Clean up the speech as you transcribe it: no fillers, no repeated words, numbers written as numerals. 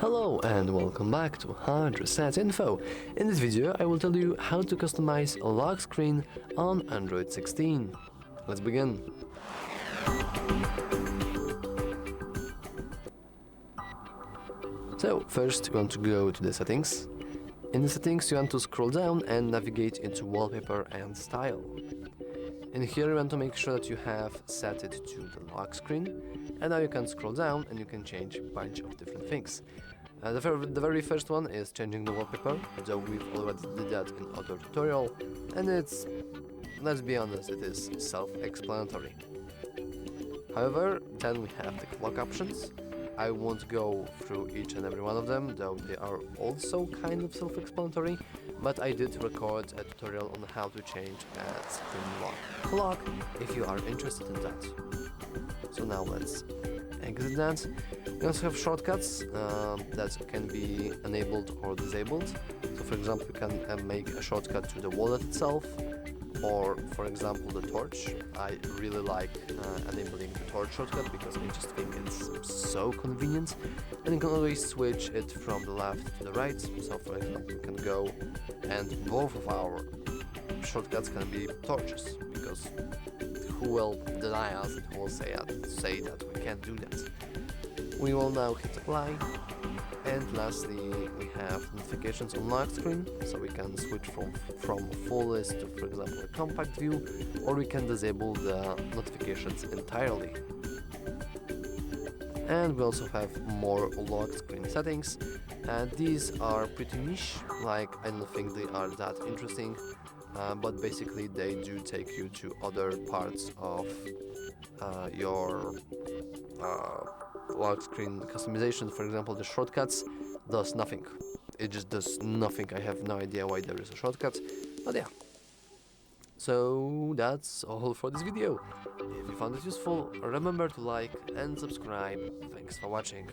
Hello and welcome back to HardReset.Info. In this video I will tell you how to customize a lock screen on Android 16. Let's begin. So first you want to go to the settings. In the settings you want to scroll down and navigate into Wallpaper and Style. In here you want to make sure that you have set it to the lock screen, and now you can scroll down and you can change a bunch of different things. The very first one is changing the wallpaper, though we've already did that in other tutorial, and it's, let's be honest, it is self-explanatory. However, then we have the clock options. I won't go through each and every one of them, though they are also kind of self-explanatory, but I did record a tutorial on how to change a screen lock clock if you are interested in that. So now let's exit that. We also have shortcuts that can be enabled or disabled. So for example, you can make a shortcut to the wallet itself, or for example the torch. I really like enabling the torch shortcut because I just think it's so convenient, and you can always switch it from the left to the right. So for example, you can go and both of our shortcuts can be torches, because who will deny us and who will say that we can't do that. We will now hit apply. And lastly, we have notifications on lock screen, so we can switch from full list to, for example, a compact view, or we can disable the notifications entirely. And we also have more lock screen settings, and these are pretty niche, like I don't think they are that interesting, but basically they do take you to other parts of your lock screen customization. For example, the shortcuts does nothing. It just does nothing. I have no idea why there is a shortcut, but yeah. So that's all for this video. If you found it useful, remember to like and subscribe. Thanks for watching.